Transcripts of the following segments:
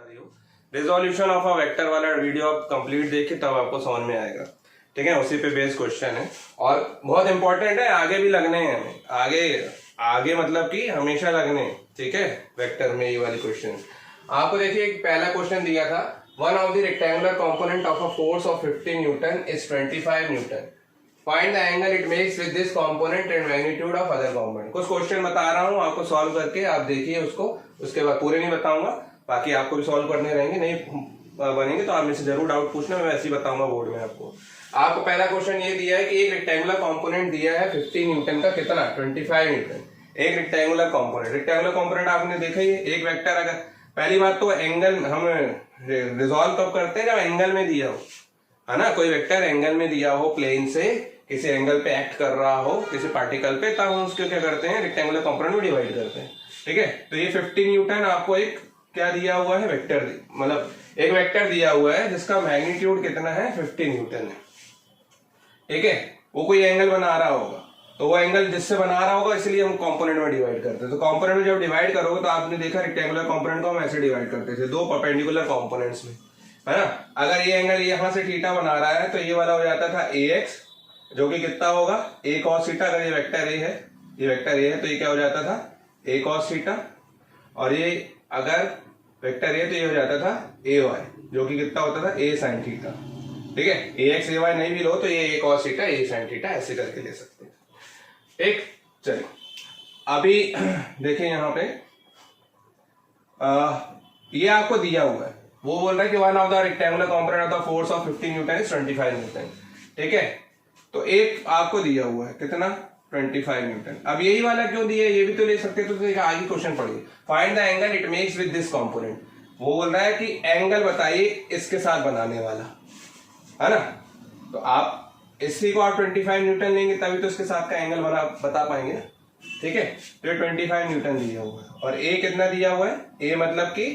रही हूँ। Resolution of a vector वाला वीडियो आप कंप्लीट देखिए तब आपको समझ में आएगा। ठीक है, उसी पे बेस्ड क्वेश्चन है और बहुत इंपॉर्टेंट है, आगे भी लगने हैं हमें, आगे आगे मतलब कि हमेशा लगने हैं। ठीक है, वेक्टर में ये वाले क्वेश्चन आपको देखिए, एक पहला क्वेश्चन दिया था, one of the rectangular component of a force of 50 Newton is 25 Newton, find the angle it makes with this component and magnitude of other component. कुछ क्वेश्चन बता रहा हूँ आपको, सॉल्व करके आप देखिए उसको, उसके बाद पूरे नहीं बताऊंगा, बाकी आपको भी सॉल्व करने रहेंगे, नहीं बनेंगे तो आप मेरे से जरूर डाउट पूछना, मैं वैसे ही बताऊंगा बोर्ड में आपको। आपको पहला क्वेश्चन ये दिया है कि एक रेक्टेंगुलर कंपोनेंट दिया है 50 न्यूटन का, कितना 25 न्यूटन एक रेक्टेंगुलर कंपोनेंट। रेक्टेंगुलर कंपोनेंट आपने देखा ही, एक वेक्टर, अगर पहली बात तो एंगल हम रिजॉल्व कब करते हैं, जब एंगल में दिया हो, है ना, कोई वेक्टर एंगल में दिया हो, प्लेन से किसी एंगल पे एक्ट कर रहा हो किसी पार्टिकल पे, तब हम उसको क्या करते हैं, रेक्टेंगुलर कंपोनेंट में डिवाइड करते हैं। ठीक है, तो ये 50 न्यूटन आपको एक क्या दिया हुआ है, वेक्टर, मतलब एक वेक्टर दिया हुआ है जिसका मैग्नीट्यूड कितना है, 50 न्यूटन है। ठीक है, वो कोई एंगल बना रहा होगा, तो वो एंगल जिससे बना रहा होगा इसलिए हम कंपोनेंट में डिवाइड करते हैं। तो कंपोनेंट में जब डिवाइड करोगे तो आपने देखा रेक्टेंगुलर कंपोनेंट को हम ऐसे डिवाइड करते थे, दो परपेंडिकुलर कंपोनेंट्स में, है ना। अगर ये एंगल यहाँ से थीटा बना रहा है तो ये वाला हो जाता था ax, जो कि कितना होगा a cos थीटा। अगर ये वेक्टर a है, ये वेक्टर a है तो ये क्या हो जाता था a cos थीटा, और ये अगर वेक्टर a है तो ये हो जाता था ay, जो कि कितना होता था a sin थीटा। ठीक है, ax ay नहीं भी लो तो ये a cos theta a sin theta ऐसे करके ले सकते हैं। ठीक, चलिए अभी देखिए यहाँ पे ये आपको दिया हुआ है, वो बोल रहा है कि one of the rectangular component of the force of 50 Newton is 25 Newton. ठीक है, तो एक आपको दिया हुआ है कितना, 25 न्यूटन। अब यही वाला क्यों दिया है, ये भी तो ले सकते, तो आगे क्वेश्चन पढ़िए, find the angle it makes with this component. वो बोल रहा है कि एंगल बताइए इसके साथ बनाने वाला, है ना। तो आप इसी को आप 25 न्यूटन लेंगे तभी तो इसके साथ का एंगल बता पाएंगे ना। ठीक है, तो ये 25 न्यूटन दिया हुआ है और ए कितना दिया हुआ है, ए मतलब कि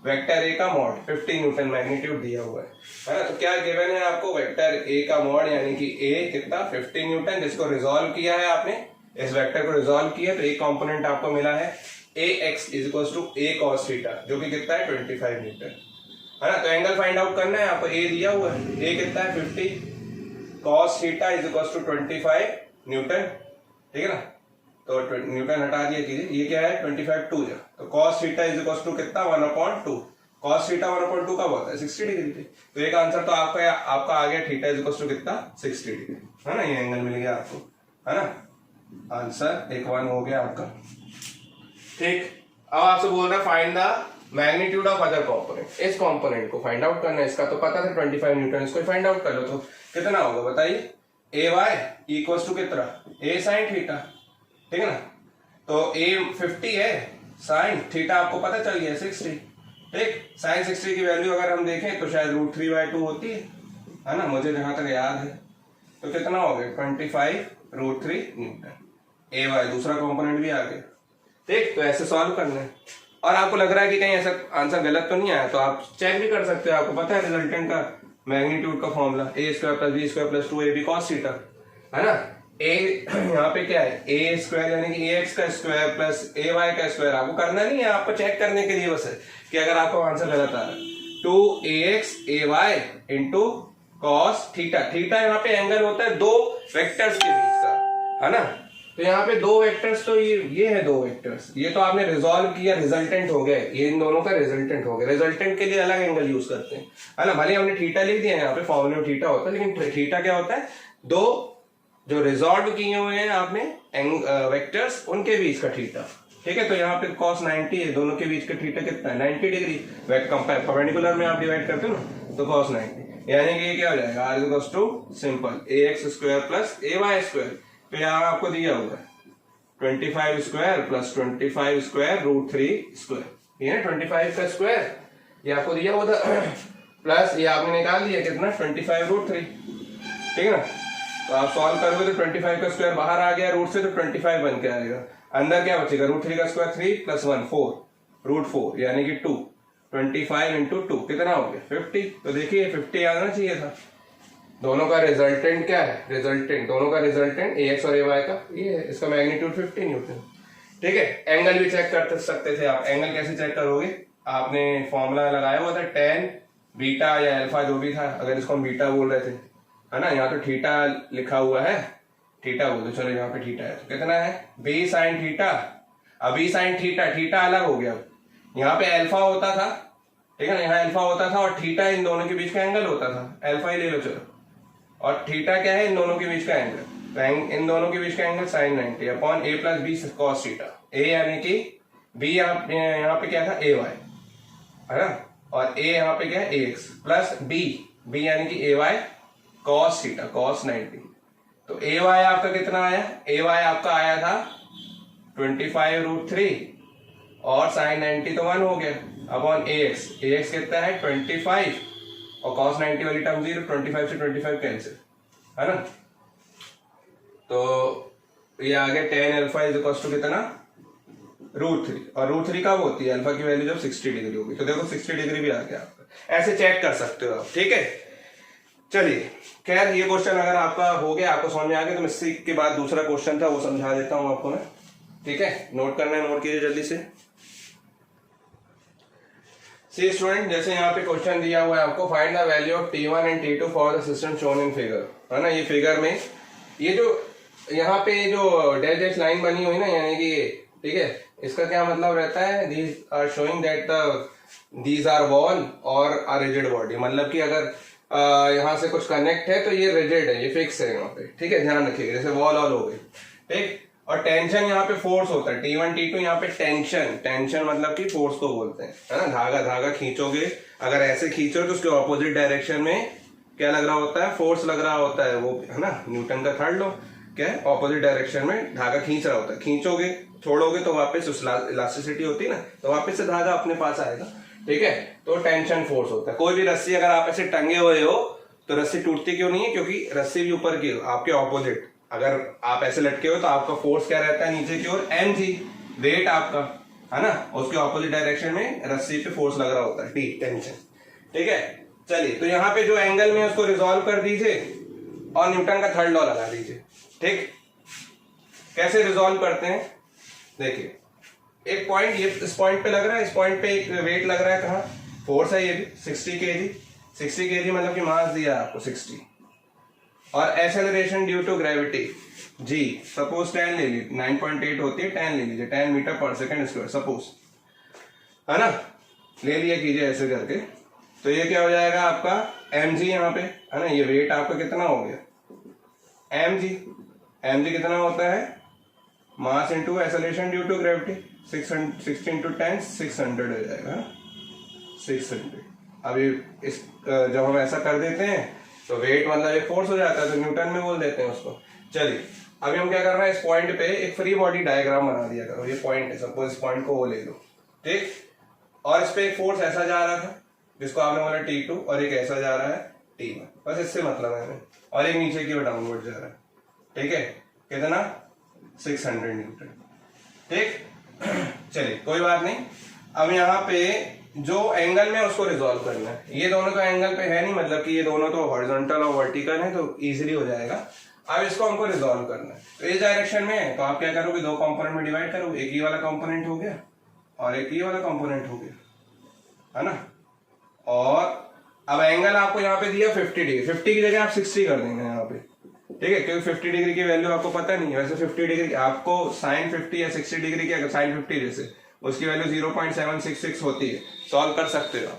वेक्टर ए का मॉड 50 न्यूटन मैग्नीट्यूड दिया हुआ है ना। तो क्या गिवन है आपको, वेक्टर ए का मॉड यानी कि ए कितना 50 न्यूटन, जिसको रिजॉल्व किया है आपने, इस वेक्टर को रिजॉल्व किया तो एक कंपोनेंट आपको मिला है ax = a cos थीटा, जो कि कितना है 25 न्यूटन, है ना। तो एंगल फाइंड आउट करना है आपको, ए दिया हुआ है, ए कितना है 50 cos थीटा = 25 न्यूटन। ठीक है ना, तो न्यूटन हटा दिया कीजिए, ये क्या है 25 2 जा, तो cos थीटा = कितना 1/2, cos थीटा 1/2 कब होता है 60 डिग्री पे। तो एक आंसर तो आपका आ गया, थीटा = कितना 60 डिग्री, है ना, ये एंगल मिल गया आपको, है ना। आंसर एक 1 हो गया आपका। ठीक, अब आपसे बोल रहा है find the magnitude of other component. इस कंपोनेंट को फाइंड आउट करना है, इसका तो पता था 25 न्यूटन, इसको फाइंड आउट कर लो तो कितना होगा बताइए, ay = कितना a sin थीटा। ठीक है ना, तो a 50 है, sin थीटा आपको पता चल गया 60। ठीक, sin 60 की वैल्यू अगर हम देखें तो शायद √3/2 होती है ना, मुझे जहां तक याद है। तो कितना हो गया 25√3 न्यूटन, ay दूसरा कंपोनेंट भी आ गया। ठीक, तो ऐसे सॉल्व करना है, और आपको लग रहा है कि कहीं ऐसा आंसर गलत तो नहीं आया तो आप चेक भी कर सकते हो, आपको पता है रिजल्टेंट का मैग्नीट्यूड का formula a² + b² + 2ab cos theta, है ना। a यहाँ पे क्या है a² यानी कि ax का स्क्वायर प्लस ay का स्क्वायर, आपको करना नहीं है, आपको चेक करने के लिए बस है कि अगर आपका आंसर गलत आ रहा है, 2ax ay * cos theta. Theta यहाँ पे एंगल होता है दो वेक्टर्स के बीच का, है ना। तो यहाँ पे दो वेक्टर्स, तो ये है दो वेक्टर्स, ये तो आपने रिजॉल्व किया, रिजल्टेंट हो गए, ये इन दोनों का रिजल्टेंट हो गया। रिजल्टेंट के लिए अलग एंगल यूज करते हैं, है ना, भले हमने थीटा लिख दिया यहाँ पे, फॉर्मूले में थीटा होता है, लेकिन थीटा क्या होता है, दो जो रिजॉल्व किए हुए हैं आपने वेक्टर्स, उनके बीच का थीटा। ठीक है, तो यहाँ पे cos 90 है, दोनों के बीच का थीटा कितना है 90 डिग्री, परपेंडिकुलर में आप डिवाइड करते हो ना, तो cos 90 यानी कि ये क्या हो जाएगा, r सिंपल ax² + ay²। तो यहाँ आपको दिया हुआ है 25² + 25² √3², ये है 25 का स्क्वायर, ये आपको दिया हुआ था, प्लस ये आपने निकाल दिया कितना 25√3। ठीक है ना, तो आप सॉल्व करोगे तो 25 का स्क्वायर बाहर आ गया रूट से, तो 25 बन के आएगा, अंदर क्या बचेगा √3 का स्क्वायर 3 + 1 4 √4 यानी कि 2, 25 × 2 कितना हो गया 50। तो देखिए 50 आना चाहिए था। दोनों का रिजल्टेंट क्या है, रिजल्टेंट दोनों का रिजल्टेंट ax और ay का ये है, इसका मैग्नीट्यूड 50 न्यूटन। ठीक है, एंगल भी चेक कर सकते थे आप, एंगल कैसे चेक करोगे, आपने फॉर्मूला लगाया हुआ था टेन बीटा या अल्फा जो भी था, अगर इसको हम बीटा बोल रहे थे, है ना, यहाँ तो थीटा लिखा हुआ है, थीटा बोल दो, चलो यहाँ पे थीटा है तो कितना है बी साइन थीटा। अब बी साइन थीटा, थीटा अलग हो गया, यहाँ पे अल्फा होता था, ठीक है ना, यहाँ अल्फा होता था और थीटा इन दोनों के बीच का एंगल होता था, अल्फा ही ले लो चलो, और थीटा क्या है इन दोनों के बीच का एंगल, तो इन दोनों के बीच का एंगल साइन 90 अपॉन ए प्लस बी कॉस थीटा। ए यानी कि बी यहाँ पे क्या था ए वाई, है ना, और ए यहाँ पे क्या है ए एक्स प्लस बी, बी यानी कि ए वाई कॉस थीटा कॉस 90। तो ए वाई आपका कितना आया, ए वाई आपका आया था 25√3 और साइन 90 तो 1 हो गया अपॉन ए एक्स कितना है 25 और cos 90 वाली टर्म 0, 25 से 25 कैंसिल, है ना, तो ये आ गया tan alpha is equal to कितना √3, और √3 कब होती है अल्फा की वैल्यू जब 60 डिग्री होगी, तो देखो 60 डिग्री भी आ गया आपका, ऐसे चेक कर सकते हो आप, ठीक है। चलिए खैर ये क्वेश्चन अगर आपका हो गया, आपको समझ में आ गया, तो इसी के बाद दूसरा क्वेश्चन था वो समझा देता हूं आपको मैं, ठीक है, नोट करना है, नोट कीजिए जल्दी से। सी स्टूडेंट, जैसे यहाँ पे क्वेश्चन दिया हुआ है आपको, find the value of T1 and T2 for the system shown in figure, है ना, ये फिगर में ये जो यहाँ पे जो डैश डैश लाइन बनी हुई ना, यानी कि ठीक है, इसका क्या मतलब रहता है, these are showing that these are wall और आर रिजिड बॉडी, मतलब कि अगर यहाँ से कुछ कनेक्ट है तो ये रिजिड है, ये फिक्स है यहाँ पे, ठीक है, ध्यान रखिएगा, जैसे वॉल ऑल हो गई, ठीक, और टेंशन यहाँ पे फोर्स होता है, T1 T2 यहाँ पे टेंशन मतलब कि फोर्स को बोलते हैं, है ना, धागा खींचोगे, अगर ऐसे खींचो तो उसके ऑपोजिट डायरेक्शन में क्या लग रहा होता है, फोर्स लग रहा होता है, वो है ना न्यूटन का थर्ड लॉ, क्या है, ऑपोजिट डायरेक्शन में धागा खींच रहा होता है, खींचोगे छोड़ोगे तो वापस इलास्टिसिटी होती है ना, तो वापस से धागा अपने पास आएगा, ठीक है, तो टेंशन फोर्स होता है। कोई भी रस्सी अगर आप ऐसे टंगे हुए हो तो रस्सी टूटती क्यों नहीं है, क्योंकि रस्सी भी ऊपर की आपके ऑपोजिट, अगर आप ऐसे लटके हो तो आपका फोर्स क्या रहता है नीचे की ओर mg, वेट आपका, है ना, उसके ऑपोजिट डायरेक्शन में रस्सी पे फोर्स लग रहा होता है, टी टेंशन, ठीक है। चलिए तो यहाँ पे जो एंगल में उसको रिजॉल्व कर दीजिए और न्यूटन का थर्ड लॉ लगा दीजिए, ठीक, कैसे रिजॉल्व करते हैं, देखिए एक पॉइंट ये इस पॉइंट पे लग रहा है, इस पॉइंट पे एक वेट लग रहा है, कहाँ फोर्स है ये भी 60 kg मतलब कि मास दिया आपको 60, और acceleration due to gravity g, suppose 10 ले ली, 9.8 होती है, 10 ले लीजिए, 10 मीटर पर सेकंड स्क्वायर सपोज, है ना, ले लिया कीजिए ऐसे करके, तो ये क्या हो जाएगा आपका mg यहाँ पे, है ना, ये वेट आपका कितना हो गया mg कितना होता है mass into acceleration due to gravity, 60 into 10 600 हो जाएगा, 600। अभी इस जब हम ऐसा कर देते हैं तो वेट मतलब एक फोर्स हो जाता है, तो न्यूटन में बोल देते हैं उसको। चलिए अभी हम क्या कर रहे हैं, इस पॉइंट पे एक फ्री बॉडी डायग्राम बना दिया करो, ये पॉइंट है, सपोज इस पॉइंट को वो ले लो, ठीक, और इस पे एक फोर्स ऐसा जा रहा था जिसको आपने बोला T2 और एक ऐसा जा रहा है T1, बस इससे मतलब है हमें, और एक नीचे की ओर डाउनवर्ड जा रहा है, ठीक है, कितना 600 न्यूटन, ठीक। चलिए कोई बात नहीं, अब यहाँ पे जो एंगल में उसको रिजॉल्व करना है, ये दोनों तो एंगल पे है नहीं, मतलब कि ये दोनों तो हॉरिजॉन्टल और वर्टिकल है, तो इजीली हो जाएगा। अब इसको हमको रिजॉल्व करना है, तो इस डायरेक्शन में है, तो आप क्या करोगे, दो कंपोनेंट में डिवाइड करोगे, एक ये वाला कंपोनेंट हो गया और एक ये वाला कंपोनेंट हो गया, है ना, और अब एंगल आपको यहाँ पे दिया 50 डिग्री, 50 की जगह आप 60 कर देंगे यहाँ पे, ठीक है, क्योंकि 50 डिग्री की वैल्यू आपको पता नहीं है, वैसे 50 डिग्री आपको साइन 50 या 60 डिग्री की, अगर साइन 50 जैसे उसकी वैल्यू 0.766 होती है, सॉल्व कर सकते हो,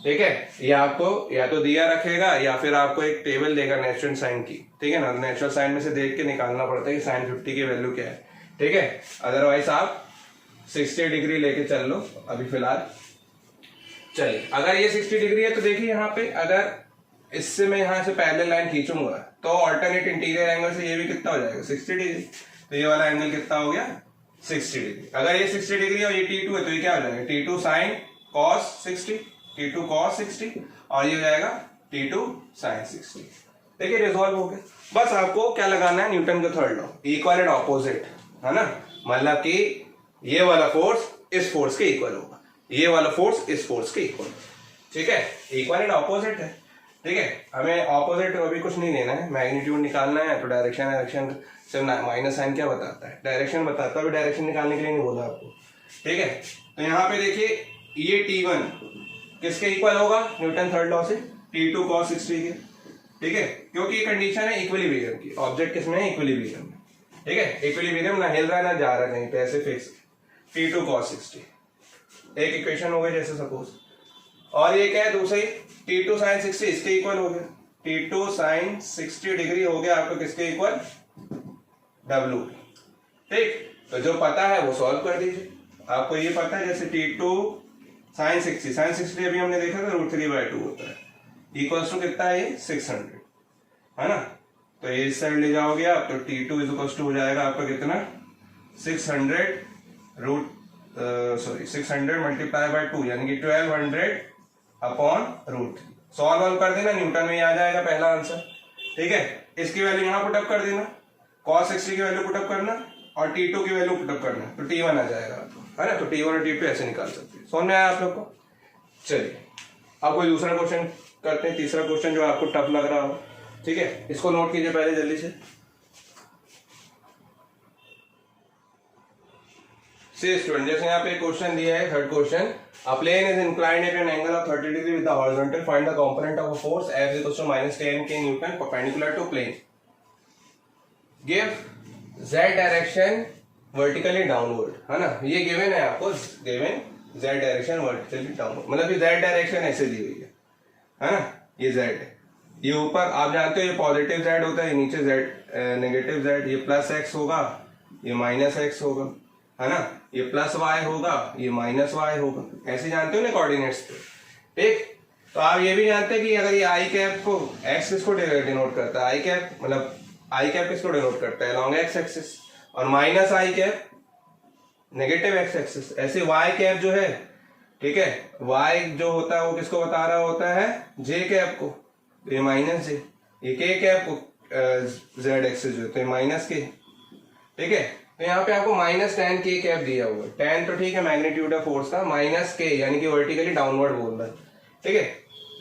ठीक है, ये आपको या तो दिया रखेगा या फिर आपको एक टेबल देगा नेचुरल साइन की, ठीक है ना, नेचुरल साइन में से देख के निकालना पड़ता है कि साइन 50 की वैल्यू क्या है, ठीक है, अदरवाइज आप 60 डिग्री लेके चल लो अभी फिलहाल। चलिए अगर ये 60 डिग्री है तो देखिए यहाँ पे, अगर इससे मैं यहाँ से पैरेलल लाइन खींचूंगा तो ऑल्टरनेट इंटीरियर एंगल से ये भी कितना हो जाएगा 60 डिग्री, तो ये वाला एंगल कितना हो गया 60 डिग्री। अगर ये 60 डिग्री और ये T2 है तो ये क्या हो जाएगा T2 sign cos 60, T2 cos 60, और ये हो जाएगा T2 साइन 60। देखिए रिजॉल्व हो गया, बस आपको क्या लगाना है, न्यूटन का third law, equal and opposite, है ना, मतलब कि ये वाला फोर्स इस फोर्स के इक्वल होगा, ये वाला फोर्स इस फोर्स के इक्वल, ठीक है, इक्वल एंड ऑपोजिट है, ठीक है, हमें ऑपोजिट अभी कुछ नहीं लेना है, मैग्नीट्यूड निकालना है, तो डायरेक्शन से माइनस साइन क्या बताता है, डायरेक्शन बताता है, अभी डायरेक्शन निकालने के लिए नहीं बोला आपको, ठीक है। तो यहाँ पे देखिए ये T1 किसके इक्वल होगा, न्यूटन थर्ड लॉ से, T2 cos 60 के, ठीक है, क्योंकि ये कंडीशन है इक्विलिब्रियम की, ऑब्जेक्ट किसमें है, इक्विलिब्रियम में, ठीक है, इक्विलिब्रियम ना हिल रहा ना जा रहा कहीं पे, ऐसे फिक्स, T2 cos 60 एक इक्वेशन हो गई जैसे सपोज, और ये क्या है दूसरी, T2 sin 60 इसके इक्वल हो गया, T2 sin 60 डिग्री हो गया आपको किसके इक्वल, W, ठीक। तो जो पता है वो सॉल्व कर दीजिए, आपको ये पता है जैसे T2 sin 60 अभी हमने देखा था √3/2 होता है, इक्वल्स टू कितना है ये 600, है ना, तो ये इस साइड ले जाओगे आप तो T2 इक्वल्स टू हो जाएगा आपका कितना 600 मल्टीप्लाई बाय 2 यानी कि 1200 अपॉन √3, सॉल्व कर देना, न्यूटन में आ जाएगा पहला आंसर, ठीक है। इसकी वैल्यू यहाँ पुटअप कर देना, cos 60 की वैल्यू पुटअप करना और T2 की वैल्यू पुटअप करना, तो T1 आ जाएगा आपको, है ना, तो T1 और T2 ऐसे निकाल सकते हैं, समझ में आया आप लोग को। चलिए अब कोई दूसरा क्वेश्चन करते हैं, तीसरा क्वेश्चन जो आपको टफ लग रहा हो, ठीक है, इसको नोट कीजिए पहले जल्दी से। स्टूडेंट जैसे यहाँ पे क्वेश्चन दिया है, third question, a plane is inclined at an angle of 30 degree with the horizontal, find the component of a force F equals to -10 k Newton perpendicular to plane, give z direction vertically downward, है ना, ये given है आपको, given z direction vertically downward, मतलब ये z direction ऐसे दी हुई है ना, ये z है, ये ऊपर आप जानते हो ये पॉजिटिव z होता है, नीचे z नेगेटिव z, ये प्लस x होगा, ये माइनस x होगा, है ना, ये प्लस y होगा, ये माइनस y होगा, ऐसे जानते हो ना कोऑर्डिनेट्स पे, ठीक। तो आप ये भी जानते हैं कि अगर ये आई कैप को x किसको डिनोट करता है, आई कैप मतलब आई कैप किसको डिनोट करता है, लॉन्ग x एक्सिस, और माइनस आई कैप नेगेटिव x एक्सिस, ऐसे y कैप जो है, ठीक है, y जो होता है वो किसको बता रहा होता है, j कैप को, तो ये माइनस j, ये k कैप को z एक्सिस जो है माइनस k, ठीक है। तो यहाँ पे आपको -10 k कैप दिया हुआ है, 10 तो ठीक है मैग्नीट्यूड है फोर्स का, माइनस k यानी कि वर्टिकली डाउनवर्ड बोल रहा है, ठीक है।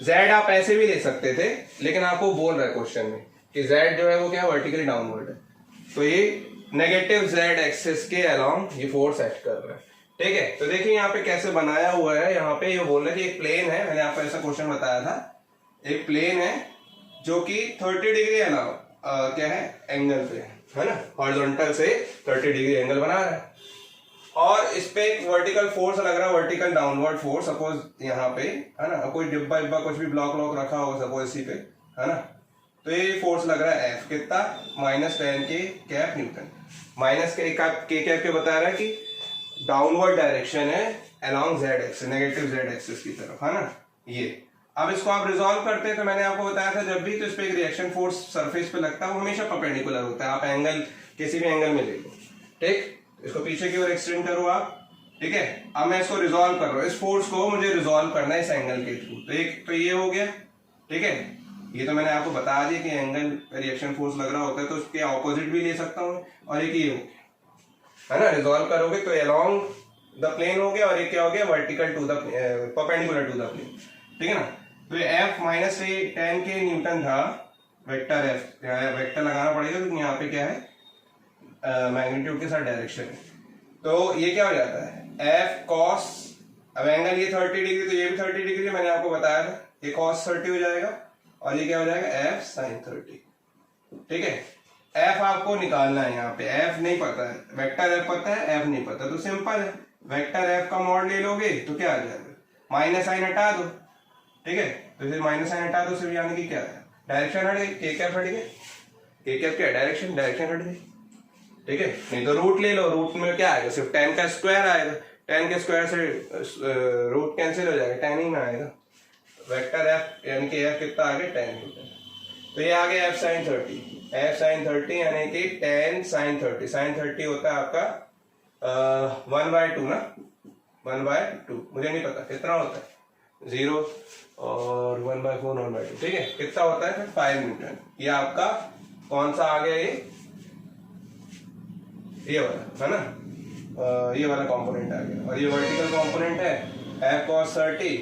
z आप ऐसे भी ले सकते थे, लेकिन आपको बोल रहा है क्वेश्चन में कि z जो है वो क्या वर्टिकली डाउनवर्ड है, तो ये नेगेटिव z एक्सिस के अलोंग ये फोर्स एक्ट कर रहा है, ठीक है। तो देखिए यहाँ पे कैसे बनाया हुआ है, यहाँ पे ये बोल रहा है कि एक प्लेन है, मैंने आपको ऐसा क्वेश्चन बताया था, एक प्लेन है जो कि 30 डिग्री अलाउ क्या है एंगल पे है ना, हॉरिजॉन्टल से 30 डिग्री एंगल बना रहा है, और इस पे एक वर्टिकल फोर्स लग रहा है, वर्टिकल डाउनवर्ड फोर्स, सपोज यहाँ पे है ना, कोई डिब्बा इब्बा कुछ भी ब्लॉक व्लॉक रखा होगा सपोज इसी पे, है ना, तो ये फोर्स लग रहा है F कितना -10 k कैप न्यूटन, माइनस के कैप के बता रहा है कि डाउनवर्ड डायरेक्शन है along z axis, negative z axis की तरफ, है ना, ये। अब इसको आप रिजॉल्व करते हैं तो मैंने आपको बताया था जब भी तो इस पे एक रिएक्शन फोर्स सरफेस पे लगता है वो हमेशा परपेंडिकुलर होता है, आप एंगल किसी भी एंगल में ले लो, ठीक, इसको पीछे की ओर एक्सटेंड करो आप, ठीक है। अब मैं इसको रिजॉल्व कर रहा हूँ, इस फोर्स को मुझे रिजॉल्व करना है इस एंगल के थ्रू, तो एक तो ये हो गया, ठीक है, ये तो मैंने आपको बता दिया कि एंगल रिएक्शन फोर्स लग रहा होता है तो उसके ऑपोजिट भी ले सकता हूँ, और एक ये हो गया, है ना, रिजॉल्व करोगे तो अलोंग द प्लेन हो गया, और एक क्या हो गया vertical to the perpendicular to the plane, ठीक है ना। तो ये F -10 k न्यूटन था, वेक्टर F, वेक्टर लगाना पड़ेगा क्योंकि यहाँ पे क्या है मैग्नीट्यूड के साथ डायरेक्शन है, तो ये क्या हो जाता है F cos, अब एंगल ये 30 डिग्री तो ये भी 30 डिग्री मैंने आपको बताया था, ये cos 30 हो जाएगा, और ये क्या हो जाएगा F sin 30, ठीक है। F आपको निकालना है, यहाँ पे F नहीं पता है, वेक्टर F पता है, F नहीं पता, तो सिंपल है, वेक्टर F का मॉड ले लोगे तो क्या आ जाएगा, माइनस साइन हटा दो, ठीक है, तो फिर माइनस साइन हटा दो, सिर्फ यानी कि क्या है डायरेक्शन हट गई, के कैप हट गई, के कैप क्या डायरेक्शन हट गई, ठीक है। नहीं तो रूट ले लो, रूट में क्या आएगा सिर्फ 10 का स्क्वायर आएगा, 10 के स्क्वायर से रूट कैंसिल हो जाएगा, 10 ही में आएगा, वेक्टर एफ यानी कि एफ कितना आ गया 10 न्यूटन, तो ये आ गया एफ साइन 30 यानी कि 10 साइन 30 होता है आपका 1/2 ना, 1/2 मुझे नहीं पता कितना होता है, 0 और 1/4 1/2, ठीक है, कितना होता है फिर 5 न्यूटन, ये आपका कौन सा आ गया, ये वाला है ना, ये वाला कंपोनेंट आ गया, और ये वर्टिकल कंपोनेंट है F cos 30,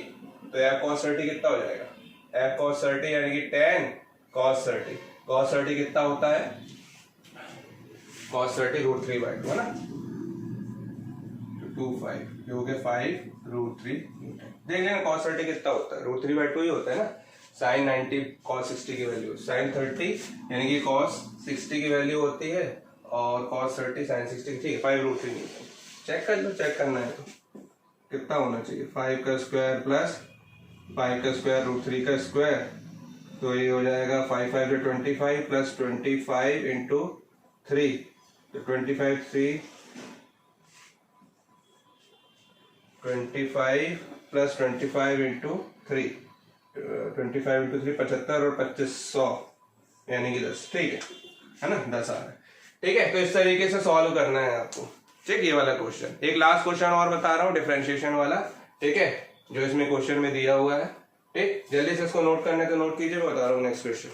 तो F cos 30 कितना हो जाएगा, F cos 30 यानी कि 10 cos 30 कितना होता है cos 30 √3/2 है ना, 25, ये हो गया 5√3 न्यूटन। देख लेना cos 30 कितना होता है, √3/2 ही होता है ना। sin 90 cos 60 की वैल्यू, sin 30 यानी कि cos 60 की वैल्यू होती है और cos 30 sin 60 की, ठीक है 5√3 न्यूटन। चेक कर लो, चेक करना है तो कितना होना चाहिए, 5 का स्क्वायर प्लस 5 का स्क्वायर √3 का स्क्वायर, तो ये हो जाएगा 5 5 से 25 प्लस 25 इंटू 3, तो 25 प्लस 25 इंटू 3, 25 इंटू 3 75 और 2500 यानी कि 10, ठीक है ना, 10 आ रहा है। ठीक है, तो इस तरीके से सॉल्व करना है आपको। ठीक, ये वाला क्वेश्चन। एक लास्ट क्वेश्चन और बता रहा हूँ डिफरेंशिएशन वाला, ठीक है, जो इसमें क्वेश्चन में दिया हुआ है। ठीक, जल्दी से इसको नोट करने तो नोट कीजिए, मैं बता रहा हूँ नेक्स्ट क्वेश्चन।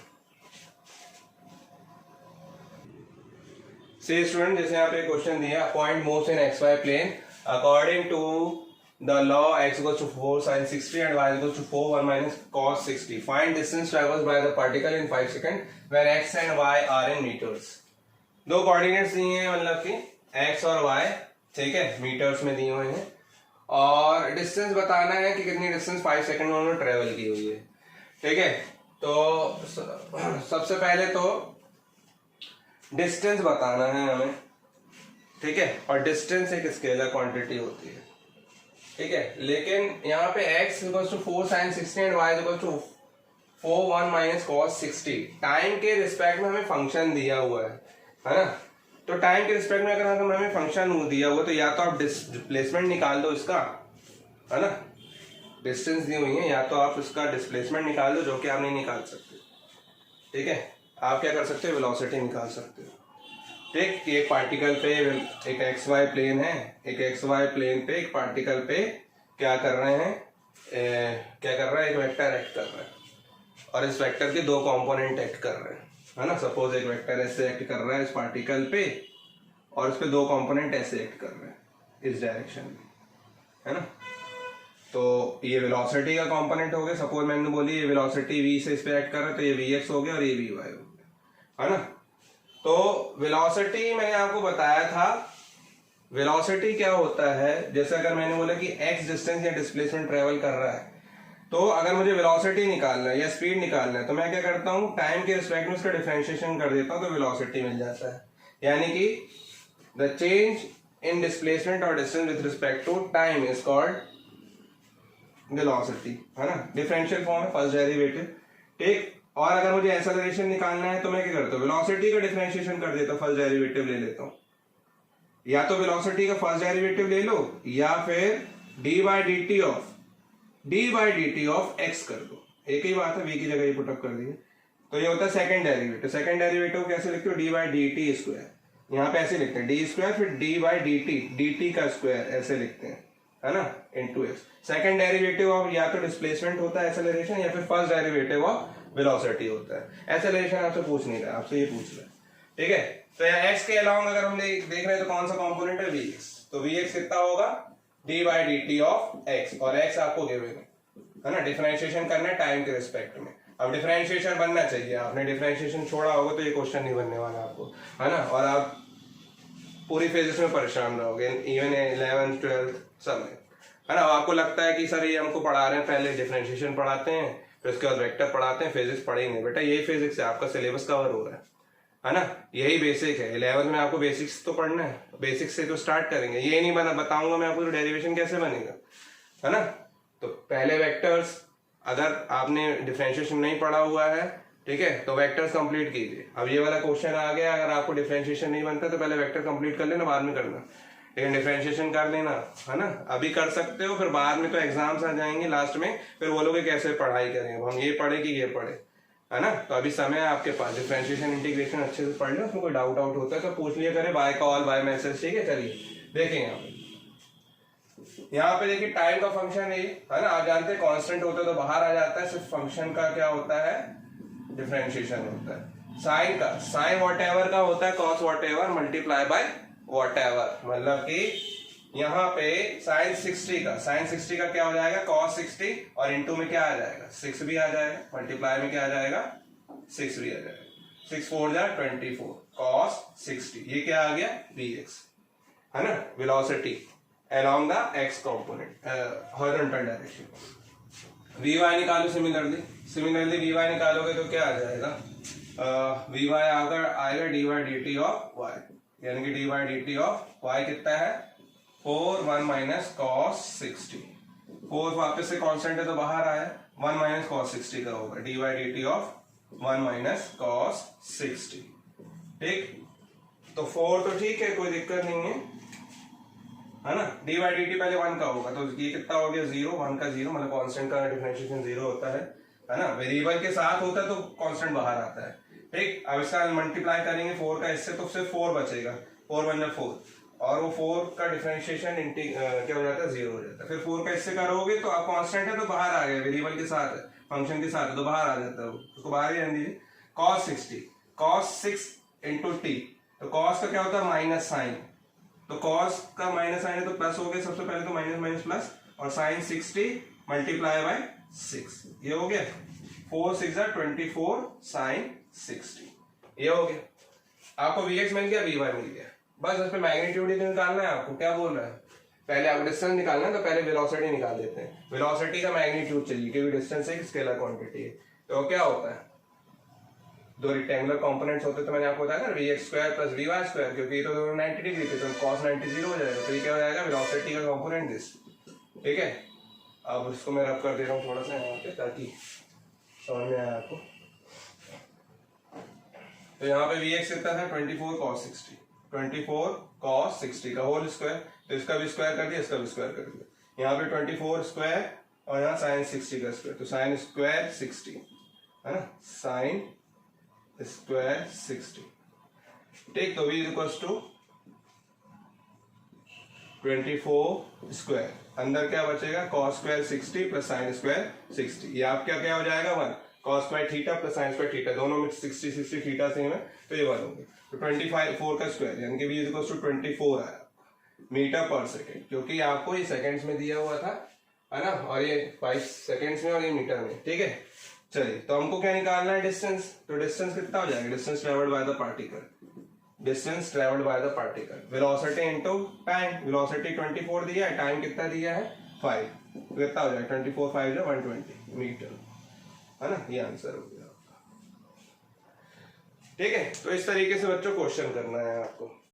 से स्टूडेंट, जैसे यहाँ पे क्वेश्चन दिया, point moves in XY plane according to the law x equals to 4 sin 60 and y equals to 4 1 minus cos 60. Find distance traversed by the particle in 5 seconds when x and y are in meters. दो coordinates दिए हैं, मतलब कि x और y, ठीक है, metres में दिए हुए हैं, और डिस्टेंस बताना है कि कितनी डिस्टेंस 5 सेकंड में उन्होंने ट्रेवल की हुई है। ठीक है, तो सबसे पहले तो डिस्टेंस बताना है हमें, ठीक है, और डिस्टेंस एक स्केलर क्वांटिटी होती है, ठीक है, लेकिन यहाँ पे x equals to 4 sin 60 and y equals to 4 1 minus cos 60, time के रिस्पेक्ट में हमें फंक्शन दिया हुआ है ना। तो टाइम के रिस्पेक्ट में अगर हमें फंक्शन दिया हुआ तो या तो आप डिस्प्लेसमेंट निकाल दो इसका, है ना, डिस्टेंस दी हुई है, या तो आप इसका डिस्प्लेसमेंट निकाल दो, जो कि आप नहीं निकाल सकते। ठीक है, आप क्या कर सकते हो, वेलोसिटी निकाल सकते हो। ठीक, एक पार्टिकल पे एक XY प्लेन है, एक XY प्लेन पे एक पार्टिकल पे क्या कर रहे हैं, क्या कर रहा है, एक वेक्टर एक्ट कर रहा है, और इस वेक्टर के दो कंपोनेंट एक्ट कर रहे हैं, है ना। सपोज एक वेक्टर ऐसे एक्ट कर रहा है इस पार्टिकल पे, और इस पे दो कंपोनेंट ऐसे एक्ट कर रहे हैं इस डायरेक्शन में, है ना। तो ये वेलोसिटी का कंपोनेंट हो गया, सपोज मैंने बोली ये वेलोसिटी v से इस पे एक्ट कर रहा है, तो ये vx हो गया और ये vy हो गया, है ना। तो वेलोसिटी मैंने आपको बताया था, वेलोसिटी क्या होता है, जैसे अगर मैंने बोला कि x डिस्टेंस या डिस्प्लेसमेंट ट्रेवल कर रहा है, तो अगर मुझे वेलोसिटी निकालना है या स्पीड निकालना है, तो मैं क्या करता हूं, टाइम के रिस्पेक्ट में उसका डिफरेंशिएशन कर देता हूं, तो वेलोसिटी मिल जाता है। यानी कि द चेंज इन डिस्प्लेसमेंट और distance with respect to time is called velocity, है ना, डिफरेंशियल फॉर्म है, फर्स्ट डेरिवेटिव। ठीक, और अगर मुझे एक्सेलरेशन निकालना है तो मैं क्या करता हूँ, वेलोसिटी का डिफरेंशिएशन कर देता हूँ, फर्स्ट डेरिवेटिव ले लेता हूँ, या तो वेलोसिटी का फर्स्ट डेरिवेटिव ले लो, या फिर D by D of x कर दो, एक ही बात है, v की जगह ये पुटअप कर दिए, तो ये होता है सेकंड डेरिवेटिव। सेकंड डेरिवेटिव कैसे लिखते हो, D by D T square, यहाँ पे ऐसे लिखते हैं डी स्क्वायर, फिर डी बाई डी टी का स्क्वायर ऐसे लिखते हैं, है ना, into x. Second derivative of या तो डिस्प्लेसमेंट होता है एक्सेलरेशन, या फिर फर्स्ट डेरिवेटिव ऑफ वेलोसिटी होता है। एक्सेलरेशन आपसे पूछ नहीं रहा, आपसे ये पूछ रहा है, ठीक है। तो यहाँ एक्स के अलाउंग अगर हम देख रहे हैं तो कौन सा कंपोनेंट है, vx, तो vx कितना होगा, D by D T of x, और एक्स आपको गिवन है ना, डिफरेंशिएशन करना है टाइम के रिस्पेक्ट में। अब डिफरेंशिएशन बनना चाहिए, आपने डिफरेंशिएशन छोड़ा होगा तो ये क्वेश्चन नहीं बनने वाला आपको, है ना, और आप पूरी फिजिक्स में परेशान रहोगे, इवन 11th 12th सब में, है ना। आपको लगता है कि सर ये हमको पढ़ा रहे हैं, पहले डिफरेंशिएशन पढ़ाते हैं, फिर उसके बाद वेक्टर पढ़ाते हैं, फिजिक्स पढ़ेंगे, बेटा यही फिजिक्स है, आपका सिलेबस कवर हो रहा है ना, यही बेसिक है। 11th में आपको बेसिक्स तो पढ़ना है, बेसिक्स से तो स्टार्ट करेंगे, ये नहीं बना बताऊंगा मैं आपको डेरिवेशन कैसे बनेगा, है ना। तो पहले वेक्टर्स, अगर आपने डिफरेंशिएशन नहीं पढ़ा हुआ है, ठीक है, तो वेक्टर्स कंप्लीट कीजिए। अब ये वाला क्वेश्चन आ गया, अगर आपको डिफरेंशिएशन नहीं बनता तो पहले वेक्टर कंप्लीट कर लेना, बाद में करना, लेकिन डिफरेंशिएशन कर लेना, है ना। अभी कर सकते हो, फिर बाद में तो एग्जाम्स आ जाएंगे लास्ट में, फिर बोलोगे कैसे पढ़ाई करें, हम ये पढ़े कि ये पढ़े, है ना। तो अभी समय है आपके पास, डिफरेंशिएशन इंटीग्रेशन अच्छे से पढ़ लो, उसमें कोई डाउट होता है तो पूछ लिया करें, बाय कॉल बाय मैसेज, ठीक है। चलिए देखें यहाँ पे देखिए टाइम का फंक्शन है ना, आप जानते हैं कांस्टेंट होता है तो बाहर आ जाता है, सिर्फ फंक्शन का क्या होता है, डिफरेंशिएशन होता है। साइन का, साइन वॉट एवर का होता है cos what ever multiply by what ever, मतलब कि यहाँ पे साइन 60 का क्या हो जाएगा, कॉस 60, और इनटू में क्या आ जाएगा, 6 भी आ जाएगा, मल्टीप्लाई में क्या आ जाएगा, 6 भी आ जाएगा, 6 4 जा 24 कॉस 60, ये क्या आ गया, vx, है ना, velocity. along the x component horizontal direction। vy निकालो सिमिलरली vy निकालोगे तो क्या आ जाएगा, vy आएगा dy dt ऑफ y, यानी कि dy dt ऑफ y कितना है 4 1 माइनस cos 60। 4 वापस से कांस्टेंट है तो बाहर आया, 1 माइनस cos 60 का होगा dy dt of 1 minus cos 60। ठीक, तो 4 तो ठीक है, कोई दिक्कत नहीं है ना। dy dt पहले 1 का होगा तो ये कितना हो गया 0, 1 का 0, मतलब कांस्टेंट का डिफरेंशिएशन 0 होता है ना। वेरिएबल के साथ होता है तो कांस्टेंट बाहर आता है। ठीक, अब इसका मल्टीप्लाई करेंगे 4 का इससे तो सिर्फ 4 बचेगा, 4 1 4, और वो 4 का डिफरेंशिएशन क्या हो जाता है 0 हो जाता है। फिर 4 का इससे करोगे तो आप कांस्टेंट है तो बाहर आ गया, वेरिएबल के साथ है, फंक्शन के साथ है तो बाहर आ जाता है, उसको बाहर ही रहने दीजिए। cos 60, cos 6 इंटू टी, तो cos का क्या होता है माइनस साइन, तो cos का माइनस साइन है तो प्लस हो गया, सबसे पहले तो माइनस माइनस प्लस, और साइन 60 मल्टीप्लाई बाय 6, ये हो गया 4 6 24 साइन 60, ये हो गया। आपको vx मिल गया, vy मिल गया, बस इस पे मैग्नीट्यूड ही निकालना है आपको। क्या बोल रहा है, पहले आपको डिस्टेंस निकालना है तो पहले वेलोसिटी निकाल देते हैं। वेलोसिटी का मैग्नीट्यूड चाहिए क्योंकि डिस्टेंस एक स्केलर क्वांटिटी है। तो क्या होता है, दो रेक्टेंगुलर कंपोनेंट्स होते हैं, तो मैंने आपको बताया ना vx square plus vy square, क्योंकि ये तो 90 डिग्री थे तो cos 90 0 हो जाएगा, तो ये क्या हो जाएगा वेलोसिटी का कंपोनेंट दिस। ठीक है, अब इसको मैं रब कर दे रहा हूँ थोड़ा सा यहाँ पे ताकि समझ में आए आपको। तो यहाँ पे vx कितना था 24 cos 60, 24 cos 60 का होल स्क्वायर, तो इसका भी स्क्वायर कर दिया, इसका भी स्क्वायर कर दिया। यहाँ पे 24 स्क्वायर और यहाँ साइन 60 का स्क्वायर, तो साइन स्क्वायर 60 है ना, साइन स्क्वायर 60। ठीक, तो v इक्वल्स टू 24 स्क्वायर, अंदर क्या बचेगा cos square 60 plus sine square 60, ये आपका क्या हो जाएगा 1 cos square theta plus sine square theta, दोनों में 60 60 थीटा सेम है तो ये 1 हो गया। तो 25 4 का स्क्वायर यानी कि v इक्वल्स टू 24 आया मीटर पर सेकेंड, क्योंकि आपको ये सेकंड्स में दिया हुआ था है ना, और ये 5 सेकंड्स में और ये मीटर में। ठीक है, चलिए तो हमको क्या निकालना है डिस्टेंस, तो डिस्टेंस कितना हो जाएगा, distance travelled by the particle, distance travelled by the particle, velocity into time, velocity 24 दिया है, टाइम कितना दिया है 5, तो कितना हो जाएगा 24 5 120 मीटर, है ना, ये आंसर हो गया। ठीक है, तो इस तरीके से बच्चों क्वेश्चन करना है आपको।